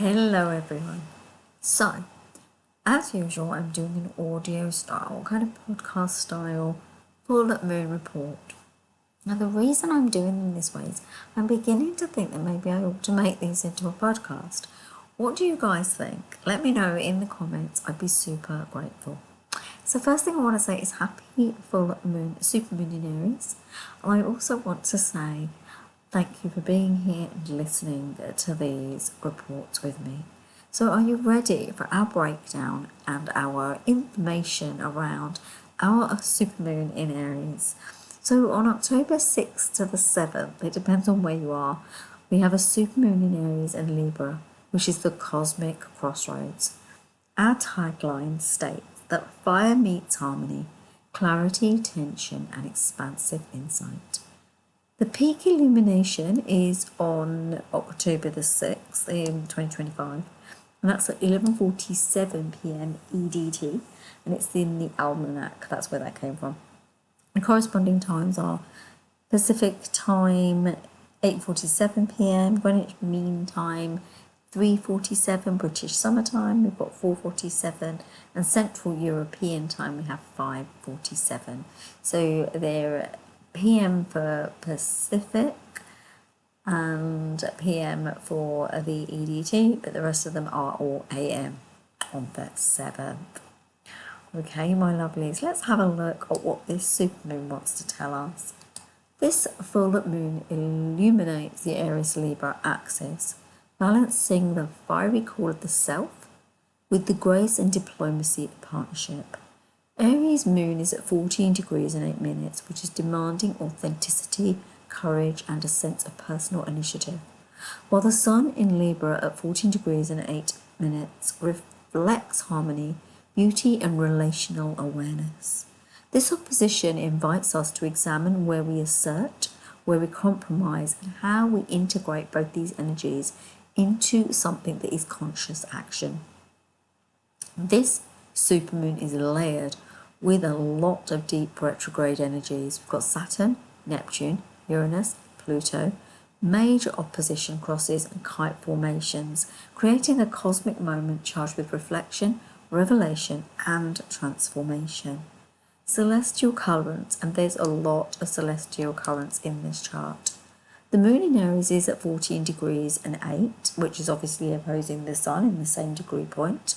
Hello everyone. So, as usual, I'm doing an audio style, kind of podcast style, full moon report. Now, the reason I'm doing them this way is I'm beginning to think that maybe I ought to make these into a podcast. What do you guys think? Let me know in the comments. I'd be super grateful. So, first thing I want to say is happy full moon, supermoon in Aries. I also want to say thank you for being here and listening to these reports with me. So are you ready for our breakdown and our information around our supermoon in Aries? So on October 6th to the 7th, it depends on where you are, we have a supermoon in Aries and Libra, which is the cosmic crossroads. Our tagline states that fire meets harmony, clarity, tension, and expansive insight. The peak illumination is on October the 6th in 2025, and that's at 11:47 p.m. EDT, and it's in the almanac. That's where that came from. The corresponding times are Pacific time 8:47 p.m., Greenwich Mean Time 3:47, British Summer Time we've got 4:47, and Central European Time we have 5:47. So they're PM for Pacific and PM for the EDT, but the rest of them are all AM on the 7th. Okay, my lovelies, let's have a look at what this supermoon wants to tell us. This full moon illuminates the Aries-Libra axis, balancing the fiery core of the self with the grace and diplomacy of partnership. Aries moon is at 14 degrees and 8 minutes, which is demanding authenticity, courage, and a sense of personal initiative, while the sun in Libra at 14 degrees and 8 minutes reflects harmony, beauty, and relational awareness. This opposition invites us to examine where we assert, where we compromise, and how we integrate both these energies into something that is conscious action. This supermoon is layered with a lot of deep retrograde energies. We've got Saturn, Neptune, Uranus, Pluto, major opposition crosses and kite formations, creating a cosmic moment charged with reflection, revelation, and transformation. Celestial currents, and there's a lot of celestial currents in this chart. The moon in Aries is at 14 degrees and 8, which is obviously opposing the sun in the same degree point.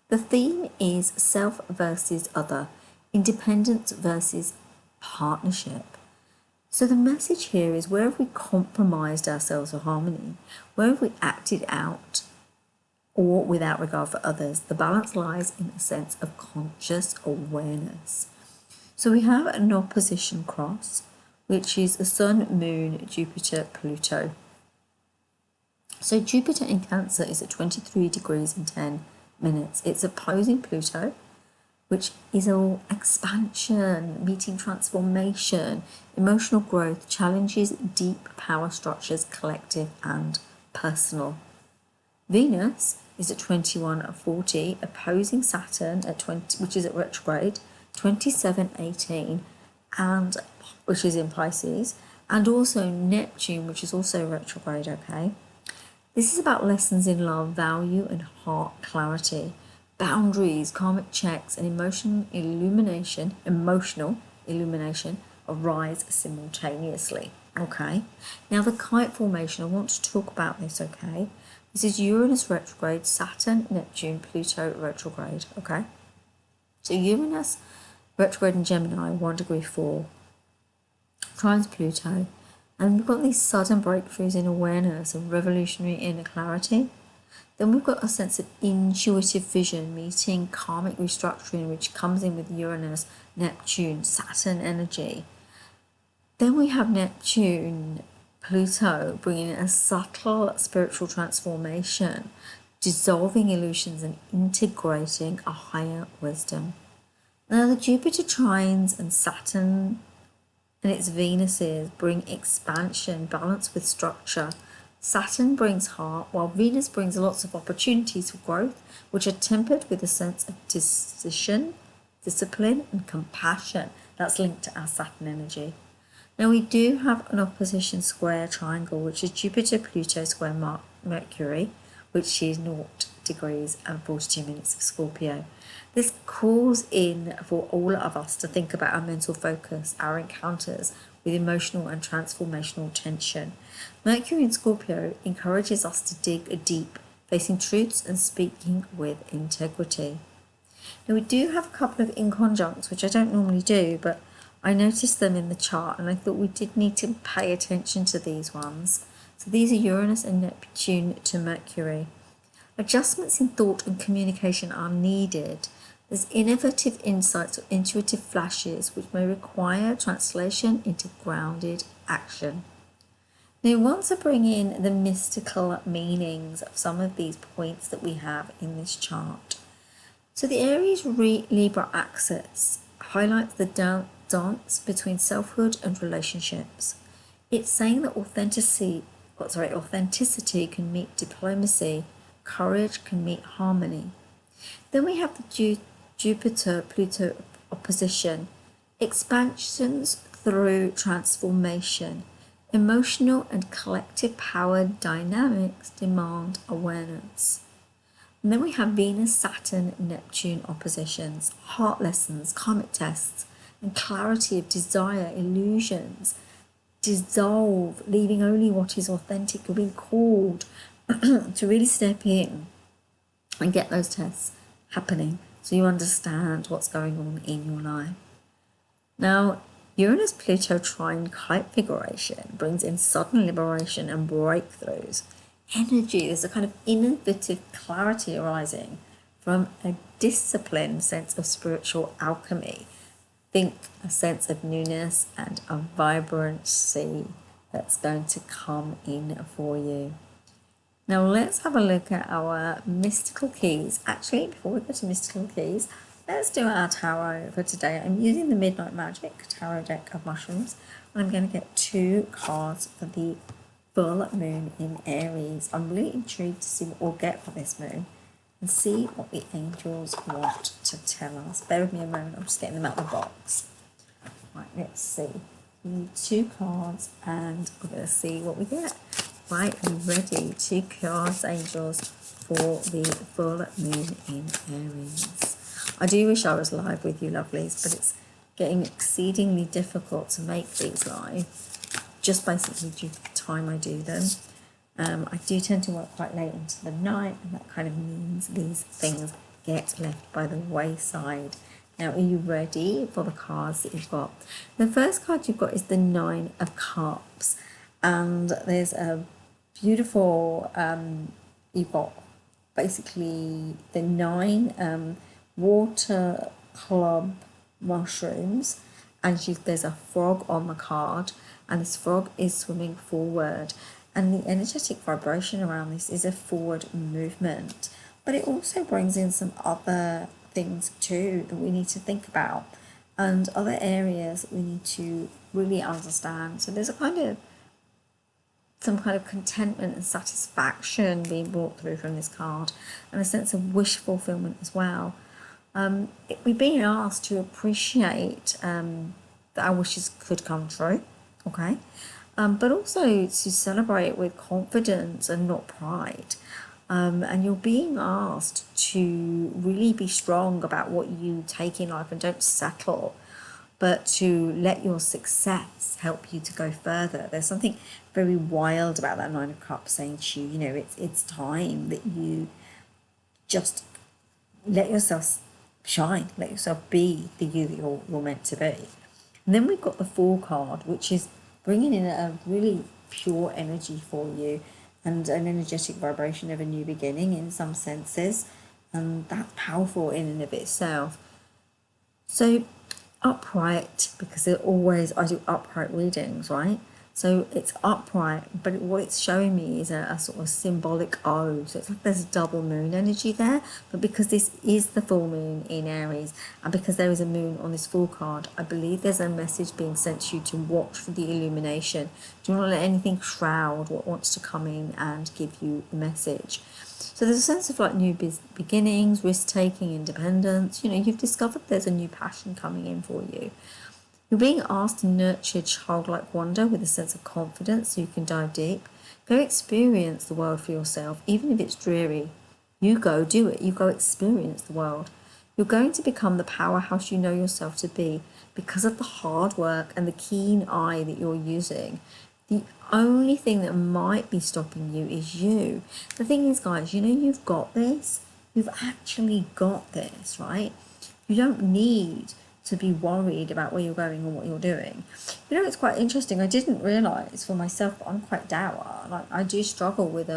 The theme is self versus other, independence versus partnership. So the message here is, where have we compromised ourselves for harmony? Where have we acted out or without regard for others? The balance lies in a sense of conscious awareness. So we have an opposition cross, which is the Sun, Moon, Jupiter, Pluto. So Jupiter in Cancer is at 23 degrees and 10 minutes. It's opposing Pluto, which is all expansion, meeting transformation, emotional growth, challenges, deep power structures, collective and personal. Venus is at 21:40, opposing Saturn at 20, which is at retrograde, 27:18, and which is in Pisces, and also Neptune, which is also retrograde. Okay, this is about lessons in love, value, and heart clarity, boundaries, karmic checks, and emotional illumination arise simultaneously. Okay, now the kite formation, I want to talk about this. Okay, this is Uranus retrograde, Saturn, Neptune, Pluto retrograde. Okay, so Uranus retrograde in Gemini, 1 degree 4, trines Pluto, and we've got these sudden breakthroughs in awareness and revolutionary inner clarity. Then we've got a sense of intuitive vision meeting karmic restructuring, which comes in with Uranus, Neptune, Saturn energy. Then we have Neptune, Pluto, bringing a subtle spiritual transformation, dissolving illusions and integrating a higher wisdom. Now the Jupiter trines and Saturn and its Venuses bring expansion, balance with structure. Saturn brings heart, while Venus brings lots of opportunities for growth, which are tempered with a sense of decision, discipline, and compassion. That's linked to our Saturn energy. Now we do have an opposition square triangle, which is Jupiter, Pluto square Mercury, which is 0 degrees and 42 minutes of Scorpio. This calls in for all of us to think about our mental focus, our encounters with emotional and transformational tension. Mercury in Scorpio encourages us to dig deep, facing truths and speaking with integrity. Now, we do have a couple of inconjuncts, which I don't normally do, but I noticed them in the chart and I thought we did need to pay attention to these ones. So these are Uranus and Neptune to Mercury. Adjustments in thought and communication are needed. There's innovative insights or intuitive flashes which may require translation into grounded action. Now, we want to bring in the mystical meanings of some of these points that we have in this chart. So the Aries Libra axis highlights the dance between selfhood and relationships. It's saying that authenticity can meet diplomacy, courage can meet harmony. Then we have the Jupiter-Pluto opposition, expansions through transformation. Emotional and collective power dynamics demand awareness. And then we have Venus, Saturn, Neptune oppositions, heart lessons, karmic tests, and clarity of desire, illusions, dissolve, leaving only what is authentic. You're being called to really step in and get those tests happening so you understand what's going on in your life. Now, Uranus-Pluto trine configuration brings in sudden liberation and breakthroughs. Energy, there's a kind of innovative clarity arising from a disciplined sense of spiritual alchemy. Think a sense of newness and a vibrancy that's going to come in for you. Now let's have a look at our mystical keys. Actually, before we go to mystical keys, let's do our tarot for today. I'm using the Midnight Magic tarot deck of mushrooms. I'm going to get 2 cards for the full moon in Aries. I'm really intrigued to see what we'll get for this moon and see what the angels want to tell us. Bear with me a moment, I'm just getting them out of the box. Right, let's see. We need 2 cards and we're going to see what we get. Right, are you ready? 2 cards, angels, for the full moon in Aries. I do wish I was live with you, lovelies, but it's getting exceedingly difficult to make these live, just basically due to the time I do them. I do tend to work quite late into the night, and that kind of means these things get left by the wayside. Now, are you ready for the cards that you've got? The first card you've got is the 9 of Cups, and there's a beautiful, you've got basically the 9 water club mushrooms, and there's a frog on the card, and this frog is swimming forward, and the energetic vibration around this is a forward movement, but it also brings in some other things too that we need to think about and other areas that we need to really understand. So there's some kind of contentment and satisfaction being brought through from this card, and a sense of wish fulfillment as well. We're being asked to appreciate that our wishes could come true, okay? But also to celebrate with confidence and not pride. And you're being asked to really be strong about what you take in life and don't settle, but to let your success help you to go further. There's something very wild about that 9 of Cups saying to you, it's time that you just let yourself shine, let yourself be the you that you're meant to be. And then we've got the Fool card, which is bringing in a really pure energy for you and an energetic vibration of a new beginning in some senses, and that's powerful in and of itself. So upright, because I do upright readings, right? So it's upright, but what it's showing me is a sort of symbolic O. So it's like there's a double moon energy there, but because this is the full moon in Aries, and because there is a moon on this Fool card, I believe there's a message being sent to you to watch for the illumination. Do not let anything shroud what wants to come in and give you the message. So there's a sense of like new beginnings, risk-taking, independence. You've discovered there's a new passion coming in for you. You're being asked to nurture childlike wonder with a sense of confidence so you can dive deep. Go experience the world for yourself, even if it's dreary. You go do it. You go experience the world. You're going to become the powerhouse you know yourself to be because of the hard work and the keen eye that you're using. The only thing that might be stopping you is you. The thing is, guys, you know you've got this. You've actually got this, right? You don't need to be worried about where you're going or what you're doing. You know, it's quite interesting. I didn't realise for myself, but I'm quite dour. Like, I do struggle with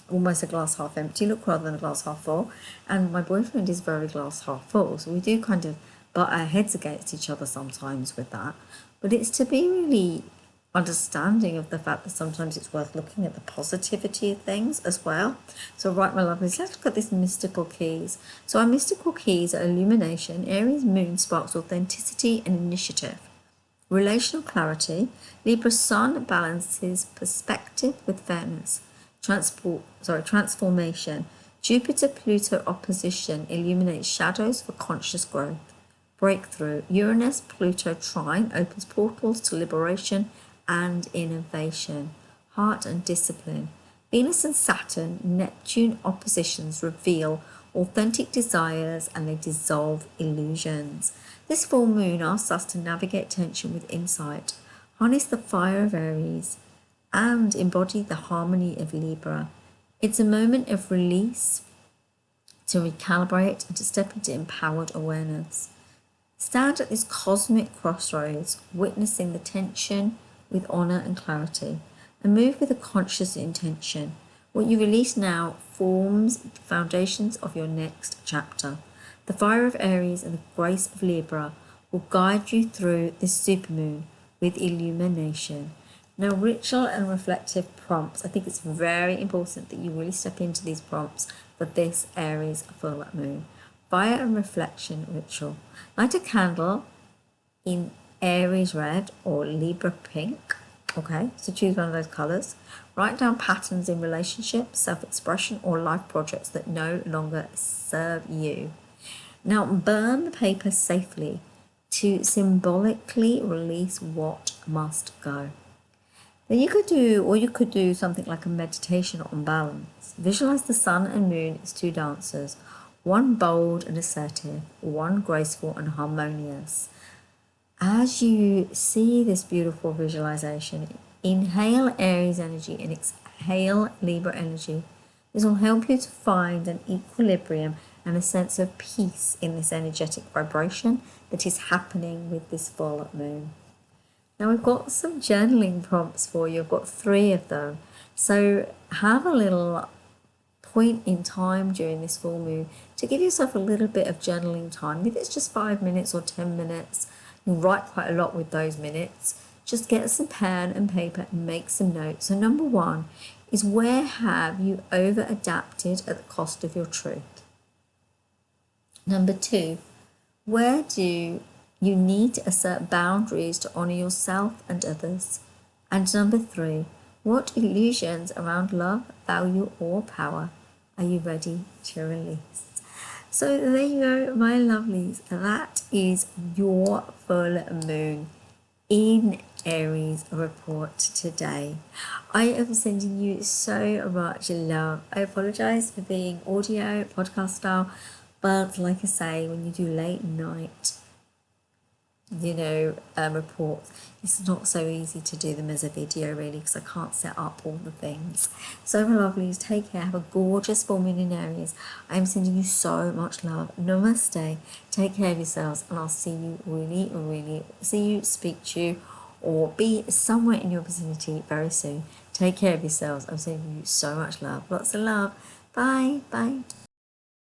almost a glass half empty look rather than a glass half full. And my boyfriend is very glass half full. So we do kind of butt our heads against each other sometimes with that. But it's to be really understanding of the fact that sometimes it's worth looking at the positivity of things as well. So right, my lovelies, let's look at this mystical keys. So our mystical keys are illumination. Aries moon sparks authenticity and initiative. Relational clarity. Libra sun balances perspective with fairness. Transformation. Jupiter Pluto opposition illuminates shadows for conscious growth. Breakthrough. Uranus Pluto trine opens portals to liberation and innovation. Heart and discipline. Venus and Saturn Neptune oppositions reveal authentic desires and they dissolve illusions. This full moon asks us to navigate tension with insight, harness the fire of Aries, and embody the harmony of Libra. It's a moment of release, to recalibrate, and to step into empowered awareness. Stand at this cosmic crossroads, witnessing the tension with honor and clarity, and move with a conscious intention. What you release now forms the foundations of your next chapter. The fire of Aries and the grace of Libra will guide you through this supermoon with illumination. Now, ritual and reflective prompts. I think it's very important that you really step into these prompts for this Aries full moon. Fire and reflection ritual. Light a candle in Aries red or Libra pink. Okay, so choose one of those colours. Write down patterns in relationships, self-expression, or life projects that no longer serve you. Now, burn the paper safely to symbolically release what must go. Then you could do something like a meditation on balance. Visualize the sun and moon as two dancers, one bold and assertive, one graceful and harmonious. As you see this beautiful visualization, inhale Aries energy and exhale Libra energy. This will help you to find an equilibrium and a sense of peace in this energetic vibration that is happening with this full moon. Now we've got some journaling prompts for you. I've got 3 of them. So have a little point in time during this full moon to give yourself a little bit of journaling time. If it's just 5 minutes or 10 minutes, you write quite a lot with those minutes. Just get some pen and paper and make some notes. So number 1 is, where have you over adapted at the cost of your truth? Number 2, where do you need to assert boundaries to honour yourself and others? And number 3, what illusions around love, value or power are you ready to release? So there you go, my lovelies. That is your full moon in Aries report today. I am sending you so much love. I apologise for being audio, podcast style, but like I say, when you do late night, reports, it's not so easy to do them as a video really, because I can't set up all the things. So my lovelies, take care, have a gorgeous full moon in Aries. I'm sending you so much love. Namaste, take care of yourselves, and I'll see you speak to you or be somewhere in your vicinity very soon. Take care of yourselves. I'm sending you so much love, lots of love. Bye.